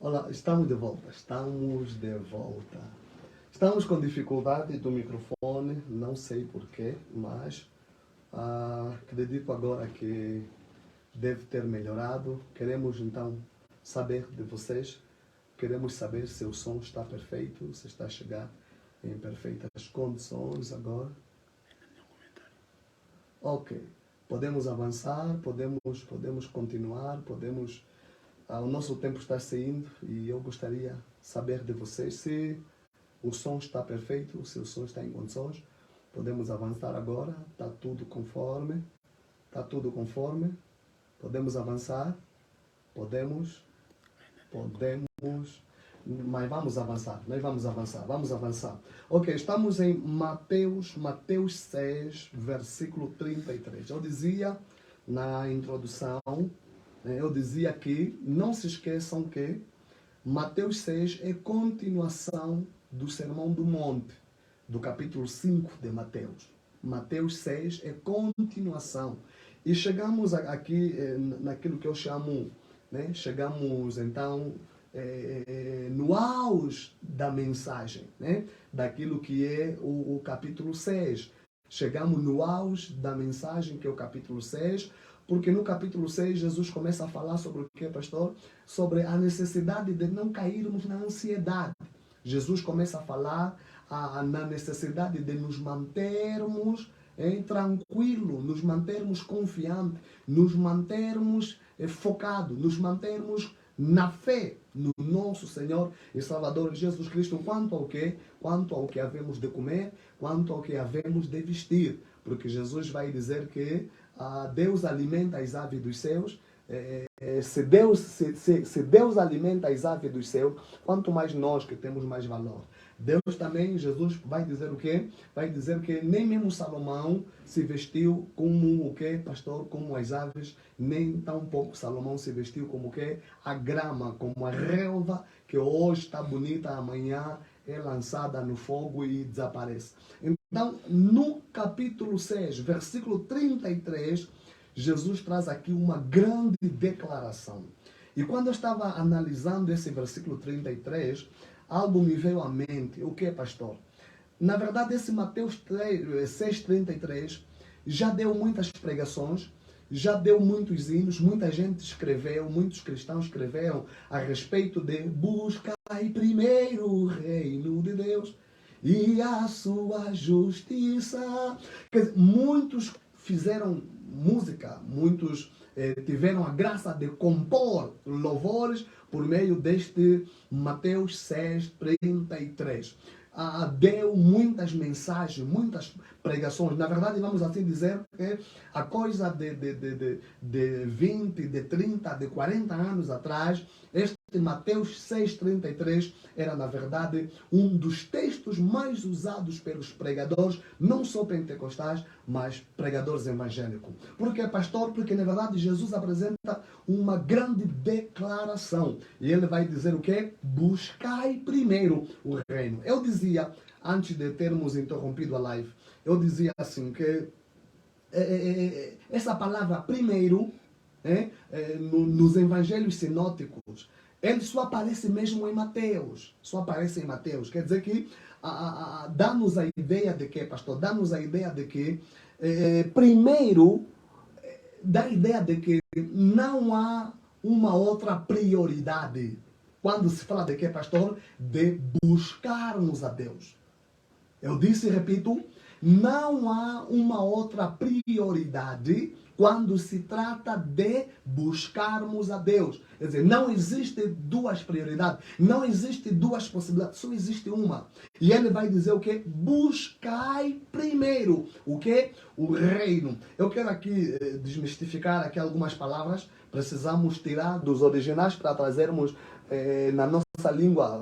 Olá, estamos de volta, estamos de volta. Estamos com dificuldade do microfone, não sei porquê, mas acredito agora que deve ter melhorado. Queremos então saber de vocês, queremos saber se o som está perfeito, se está a chegar em perfeitas condições agora. Ok, podemos avançar, podemos continuar, o nosso tempo está saindo e eu gostaria de saber de vocês se o som está perfeito, se o som está em condições. Podemos avançar agora, está tudo conforme, podemos avançar, podemos, mas vamos avançar. Ok, estamos em Mateus 6, versículo 33. Eu dizia na introdução, eu dizia que não se esqueçam que Mateus 6 é continuação do Sermão do Monte, do capítulo 5 de Mateus. Mateus 6 é continuação. E chegamos aqui naquilo que eu chamo, chegamos então no auge da mensagem, daquilo que é o capítulo 6. Chegamos no auge da mensagem, que é o capítulo 6, porque no capítulo 6 Jesus começa a falar sobre o que, pastor? Sobre a necessidade de não cairmos na ansiedade. Jesus começa a falar na necessidade de nos mantermos tranquilos, nos mantermos confiantes, nos mantermos focados, nos mantermos na fé no nosso Senhor e Salvador Jesus Cristo, quanto ao que havemos de comer, quanto ao que havemos de vestir, porque Jesus vai dizer que Deus alimenta as aves dos céus. Se Deus alimenta as aves dos céus, quanto mais nós que temos mais valor. Deus também, Jesus vai dizer o quê? Vai dizer que nem mesmo Salomão se vestiu como o quê, pastor? Como as aves, nem tão pouco Salomão se vestiu como o quê? A grama, como a relva, que hoje está bonita, amanhã é lançada no fogo e desaparece. Então, no capítulo 6, versículo 33, Jesus traz aqui uma grande declaração. E quando eu estava analisando esse versículo 33, algo me veio à mente. O que, pastor? Na verdade, esse Mateus 6,33 já deu muitas pregações, já deu muitos hinos, muita gente escreveu, muitos cristãos escreveram a respeito de buscar primeiro o reino de Deus e a sua justiça. Quer dizer, muitos fizeram música, muitos tiveram a graça de compor louvores por meio deste Mateus 6,33. Deu muitas mensagens, muitas pregações. Na verdade, vamos assim dizer que a coisa de 20, de 30, de 40 anos atrás, este Mateus 6,33 era, na verdade, um dos textos mais usados pelos pregadores, não só pentecostais, mas pregadores evangélicos. Por que, pastor? Porque, na verdade, Jesus apresenta uma grande declaração. E ele vai dizer o quê? Buscai primeiro o reino. Eu dizia, antes de termos interrompido a live, eu dizia assim que essa palavra primeiro, nos evangelhos sinóticos, ele só aparece mesmo em Mateus. Só aparece em Mateus. Quer dizer que dá-nos a ideia de que, pastor? Dá-nos a ideia de que, primeiro, dá a ideia de que não há uma outra prioridade. Quando se fala de que, pastor? De buscarmos a Deus. Eu disse e repito, não há uma outra prioridade quando se trata de buscarmos a Deus. Quer dizer, não existe duas prioridades, não existe duas possibilidades, só existe uma. E ele vai dizer o quê? Buscai primeiro o quê? O reino. Eu quero aqui desmistificar aqui algumas palavras, precisamos tirar dos originais para trazermos na nossa língua,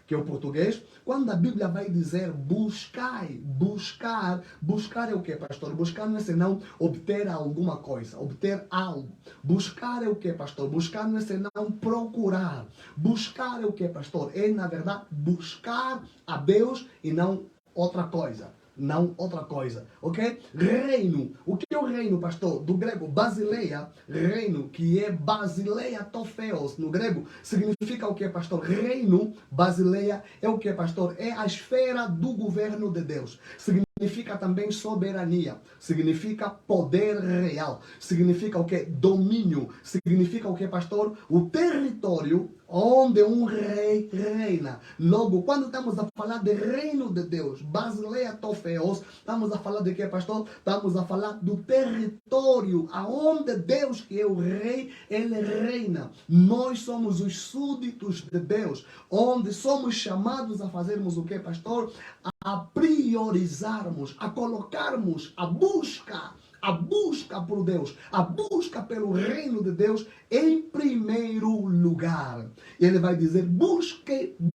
que é o português. Quando a Bíblia vai dizer buscai, buscar é o que, pastor? Buscar não é senão obter alguma coisa, obter algo. Buscar é o que, pastor? Buscar não é senão procurar. Buscar é o que, pastor? É, na verdade, buscar a Deus e não outra coisa. não outra coisa, ok? Reino. O que é o reino, pastor? Do grego basileia, reino, que é basileia tofeos, no grego, significa o que, pastor? Reino, basileia, é o que, pastor? É a esfera do governo de Deus. Significa também soberania, significa poder real, significa o que? Domínio, significa o que, pastor? O território onde um rei reina. Logo, quando estamos a falar de reino de Deus, basileia tofeos, estamos a falar de quê, pastor? Estamos a falar do território aonde Deus, que é o rei, ele reina. Nós somos os súditos de Deus, onde somos chamados a fazermos o quê, pastor? A priorizarmos, a colocarmos a busca por Deus, a busca pelo reino de Deus em primeiro lugar. Ele vai dizer,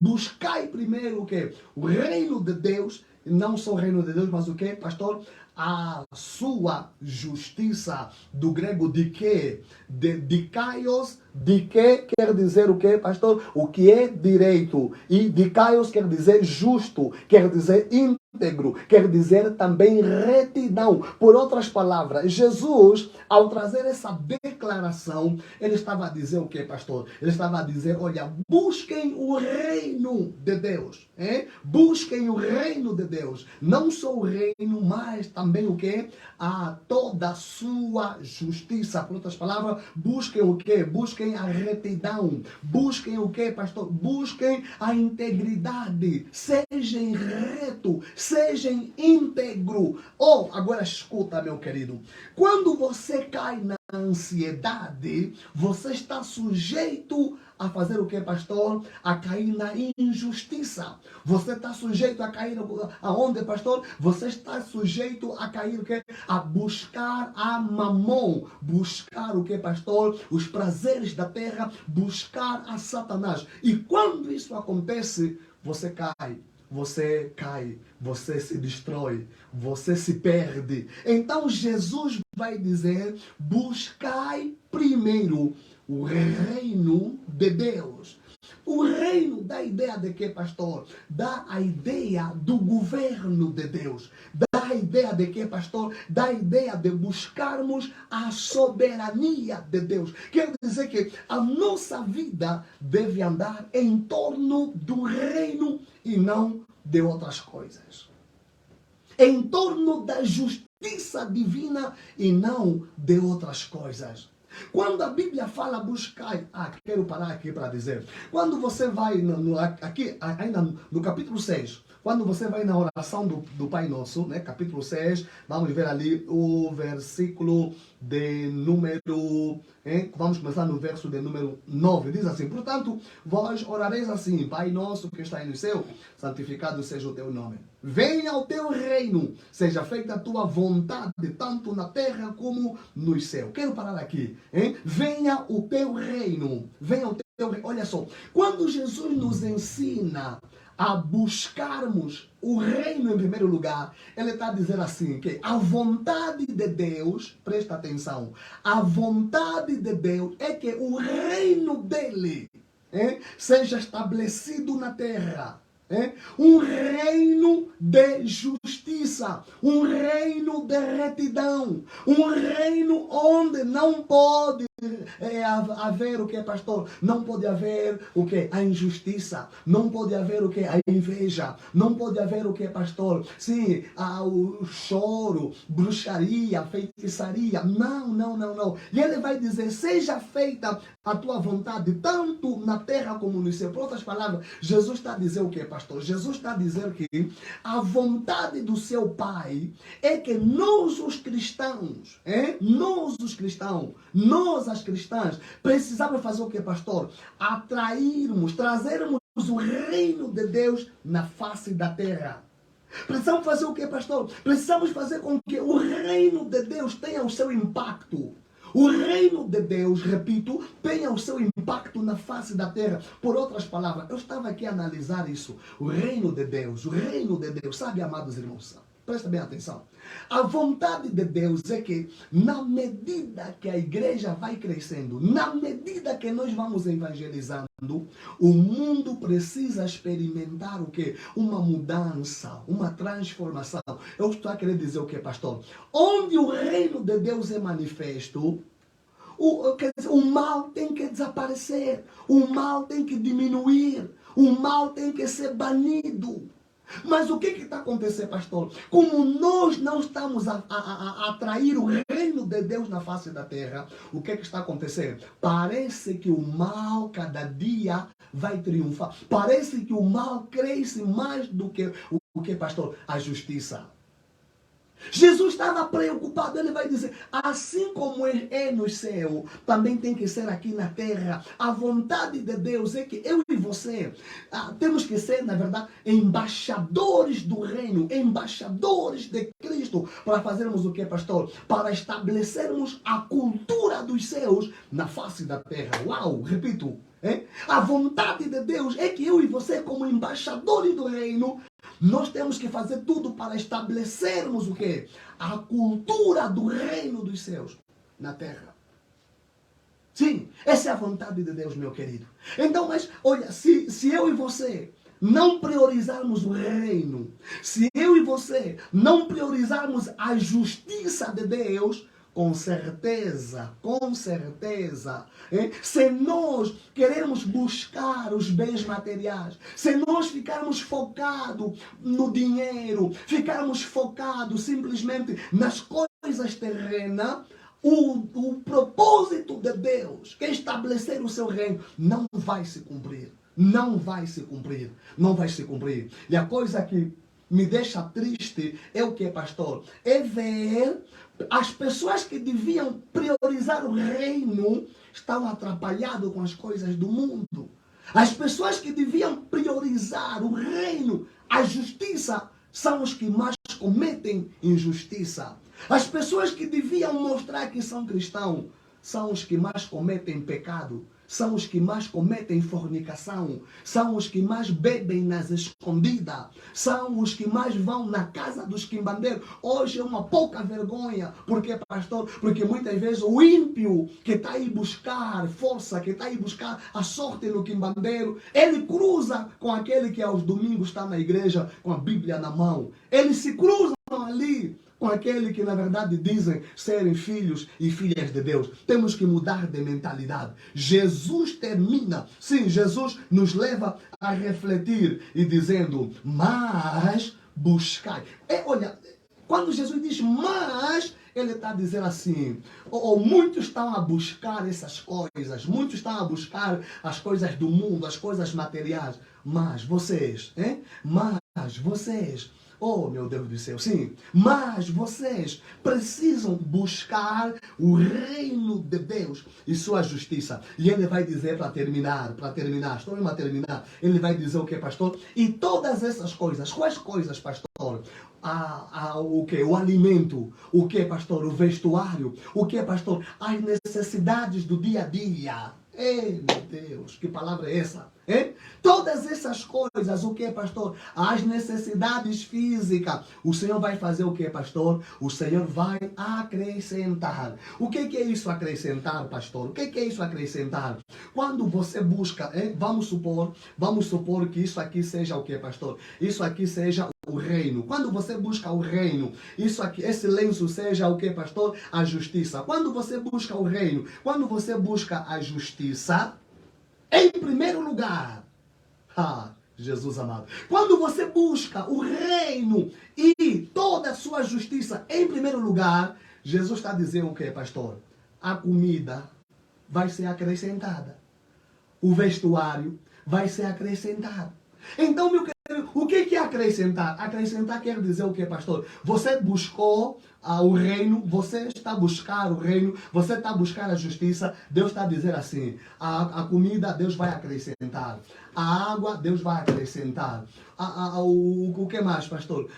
buscai primeiro o quê? O reino de Deus, não só o reino de Deus, mas o quê, pastor? A sua justiça, do grego de quê? Dikaios, de que quer dizer o quê, pastor? O que é direito. E dikaios quer dizer justo, quer dizer íntegro, quer dizer também retidão. Por outras palavras, Jesus, ao trazer essa declaração, ele estava a dizer o quê, pastor? Ele estava a dizer, olha, busquem o reino de Deus. Busquem o reino de Deus. Não só o reino, mas também o quê? A toda a sua justiça. Por outras palavras, busquem o quê? Busquem a retidão. Busquem o quê, pastor? Busquem a integridade. Sejam reto, sejam íntegro. Agora escuta, meu querido. Quando você cai na ansiedade, você está sujeito a fazer o que, pastor? A cair na injustiça. Você está sujeito a cair aonde, pastor? Você está sujeito a cair o que? A buscar a mamon. Buscar o que, pastor? Os prazeres da terra. Buscar a Satanás. E quando isso acontece, você cai. Você cai, você se destrói, você se perde. Então Jesus vai dizer, buscai primeiro o reino de Deus. O reino dá a ideia de quê, pastor? Dá a ideia do governo de Deus. Dá a ideia de quê, pastor? Dá a ideia de buscarmos a soberania de Deus. Quer dizer que a nossa vida deve andar em torno do reino e não de outras coisas. Em torno da justiça divina e não de outras coisas. Quando a Bíblia fala buscar, quero parar aqui para dizer, quando você vai aqui, ainda no capítulo 6, quando você vai na oração do Pai Nosso, né, capítulo 6, vamos ver ali o versículo de número, vamos começar no verso de número 9, diz assim, portanto, vós orareis assim, Pai Nosso que está no céu, santificado seja o teu nome. Venha o teu reino, seja feita a tua vontade, tanto na terra como no céu. Quero parar aqui. Venha o teu reino. Venha o teu reino. Olha só, quando Jesus nos ensina a buscarmos o reino em primeiro lugar, ele está a dizer assim, que a vontade de Deus, presta atenção, a vontade de Deus é que o reino dele seja estabelecido na terra. Um reino de justiça, um reino de retidão, um reino onde não pode haver o que, pastor? Não pode haver o que? A injustiça, não pode haver o que? A inveja, não pode haver o que, pastor? Sim, o choro, bruxaria, feitiçaria, não. E ele vai dizer, seja feita a tua vontade, tanto na terra como no céu. Por outras palavras, Jesus está a dizer o que, pastor? Jesus está a dizer que a vontade do seu Pai é que nós os cristãos, nós as cristãs, precisamos fazer o que, pastor? Atrairmos, trazermos o reino de Deus na face da terra. Precisamos fazer o que, pastor? Precisamos fazer com que o reino de Deus tenha o seu impacto. O reino de Deus, repito, tenha o seu impacto na face da terra. Por outras palavras, eu estava aqui a analisar isso. O reino de Deus, sabe, amados irmãos? Presta bem atenção. A vontade de Deus é que, na medida que a igreja vai crescendo, na medida que nós vamos evangelizando, o mundo precisa experimentar o quê? Uma mudança, uma transformação. Eu estou a querer dizer o quê, pastor? Onde o reino de Deus é manifesto, o mal tem que desaparecer, o mal tem que diminuir, o mal tem que ser banido. Mas o que está acontecendo, pastor? Como nós não estamos a atrair o reino de Deus na face da terra, o que está acontecendo? Parece que o mal cada dia vai triunfar. Parece que o mal cresce mais do que o que, pastor? A justiça. Jesus estava preocupado, ele vai dizer, assim como é no céu, também tem que ser aqui na terra. A vontade de Deus é que eu e você temos que ser, na verdade, embaixadores do reino, embaixadores de Cristo, para fazermos o que, pastor? Para estabelecermos a cultura dos céus na face da terra. Uau, repito. A vontade de Deus é que eu e você, como embaixadores do reino, nós temos que fazer tudo para estabelecermos o quê? A cultura do reino dos céus na terra. Sim, essa é a vontade de Deus, meu querido. Então, mas, olha, se eu e você não priorizarmos o reino, se eu e você não priorizarmos a justiça de Deus, com certeza, se nós queremos buscar os bens materiais, se nós ficarmos focados no dinheiro, ficarmos focados simplesmente nas coisas terrenas, o propósito de Deus, que é estabelecer o seu reino, não vai se cumprir. Não vai se cumprir. Não vai se cumprir. E a coisa que me deixa triste é o que, pastor? É ver as pessoas que deviam priorizar o reino estão atrapalhadas com as coisas do mundo. As pessoas que deviam priorizar o reino, a justiça, são os que mais cometem injustiça. As pessoas que deviam mostrar que são cristãos são os que mais cometem pecado. São os que mais cometem fornicação, são os que mais bebem nas escondidas, são os que mais vão na casa dos quimbandeiros. Hoje é uma pouca vergonha, porque, pastor, porque muitas vezes o ímpio que está aí buscar força, que está aí buscar a sorte no quimbandeiro, ele cruza com aquele que aos domingos está na igreja com a Bíblia na mão. Eles se cruzam ali com aquele que na verdade dizem serem filhos e filhas de Deus. Temos que mudar de mentalidade. Jesus termina, sim, Jesus nos leva a refletir e dizendo, mas buscai. Olha, quando Jesus diz mas, ele está dizendo assim, muitos estão a buscar essas coisas, muitos estão a buscar as coisas do mundo, as coisas materiais, mas vocês, oh, meu Deus do céu, sim. Mas vocês precisam buscar o reino de Deus e sua justiça. E ele vai dizer para terminar, estou indo a terminar. Ele vai dizer o que, pastor? E todas essas coisas, quais coisas, pastor? O que? O alimento. O que, pastor? O vestuário. O que, pastor? As necessidades do dia a dia. Ei, meu Deus, que palavra é essa? Todas essas coisas, o que, pastor? As necessidades físicas. O Senhor vai fazer o que, pastor? O Senhor vai acrescentar. O que é isso acrescentar, pastor? O que é isso acrescentar? Quando você busca, vamos supor que isso aqui seja o que, pastor? Isso aqui seja o reino. Quando você busca o reino, isso aqui, esse lenço seja o que, pastor? A justiça. Quando você busca o reino, quando você busca a justiça, em primeiro lugar, Jesus amado, quando você busca o reino e toda a sua justiça em primeiro lugar, Jesus está dizendo o que, pastor? A comida vai ser acrescentada. O vestuário vai ser acrescentado. Então, meu querido, o que é acrescentar? Acrescentar quer dizer o que, pastor? Você buscou o reino, você está a buscar o reino, você está a buscar a justiça. Deus está a dizer assim, a comida Deus vai acrescentar, a água Deus vai acrescentar, o que mais, pastor?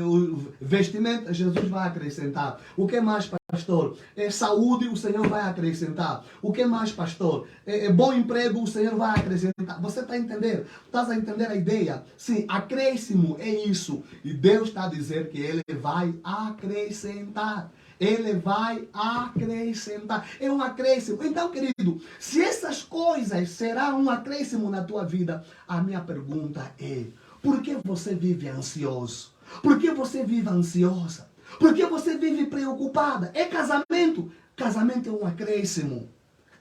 O vestimento Jesus vai acrescentar. O que mais, pastor? pastor? Saúde, o Senhor vai acrescentar. O que mais, pastor? Bom emprego, o Senhor vai acrescentar. Você está a entender? Estás a entender a ideia? Sim, acréscimo é isso. E Deus está a dizer que Ele vai acrescentar. Ele vai acrescentar. É um acréscimo. Então, querido, se essas coisas serão um acréscimo na tua vida, a minha pergunta é: por que você vive ansioso? Por que você vive ansiosa? Por que você vive preocupada? É casamento. Casamento é um acréscimo.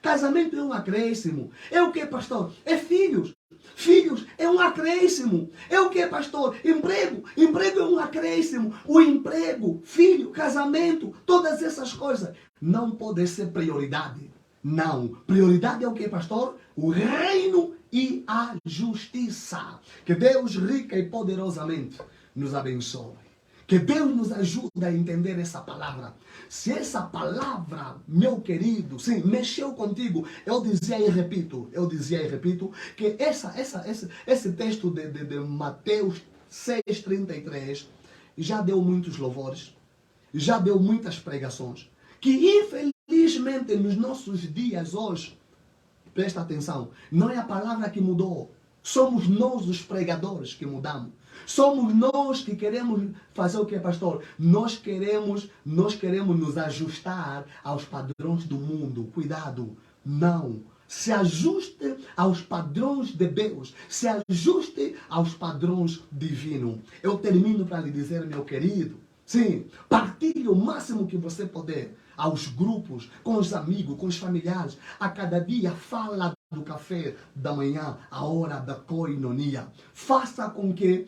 Casamento é um acréscimo. É o que, pastor? É filhos. Filhos é um acréscimo. É o que, pastor? Emprego. Emprego é um acréscimo. O emprego, filho, casamento, todas essas coisas não podem ser prioridade. Não. Prioridade é o que, pastor? O reino e a justiça. Que Deus rica e poderosamente nos abençoe. Que Deus nos ajude a entender essa palavra. Se essa palavra, meu querido, sim, mexeu contigo, eu dizia e repito, que esse texto de Mateus 6,33 já deu muitos louvores, já deu muitas pregações, que infelizmente nos nossos dias hoje, presta atenção, não é a palavra que mudou, somos nós os pregadores que mudamos. Somos nós que queremos fazer o que, pastor? Nós queremos nos ajustar aos padrões do mundo. Cuidado, não. Se ajuste aos padrões de Deus. Se ajuste aos padrões divinos. Eu termino para lhe dizer, meu querido, sim, partilhe o máximo que você puder aos grupos, com os amigos, com os familiares. A cada dia fala do café da manhã, a hora da coinonia. Faça com que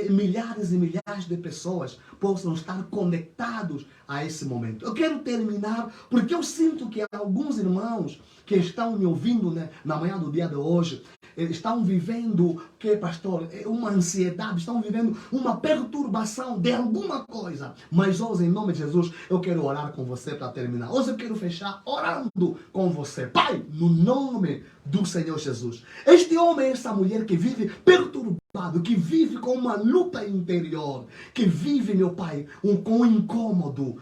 milhares e milhares de pessoas possam estar conectados a esse momento. Eu quero terminar porque eu sinto que alguns irmãos que estão me ouvindo, né, na manhã do dia de hoje, estão vivendo, que, pastor, uma ansiedade, estão vivendo uma perturbação de alguma coisa. Mas hoje, em nome de Jesus, eu quero orar com você para terminar. Hoje eu quero fechar orando com você. Pai, no nome do Senhor Jesus. Este homem e essa mulher que vive perturbado, que vive com uma luta interior, que vive, meu Pai, com um incômodo,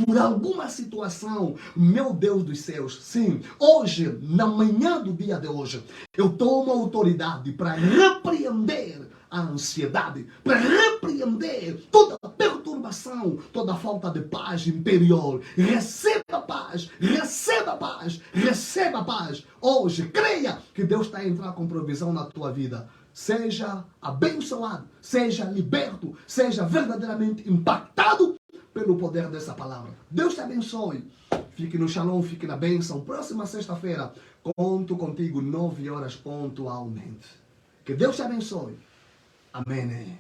por alguma situação, meu Deus dos céus, sim, hoje, na manhã do dia de hoje, eu tomo autoridade para repreender a ansiedade, para repreender toda perturbação, toda falta de paz interior. Receba paz, receba paz, receba paz. Hoje, creia que Deus está a entrar com provisão na tua vida. Seja abençoado, seja liberto, seja verdadeiramente impactado pelo poder dessa palavra. Deus te abençoe. Fique no shalom, fique na bênção. Próxima sexta-feira, conto contigo 9 horas pontualmente. Que Deus te abençoe. Amém.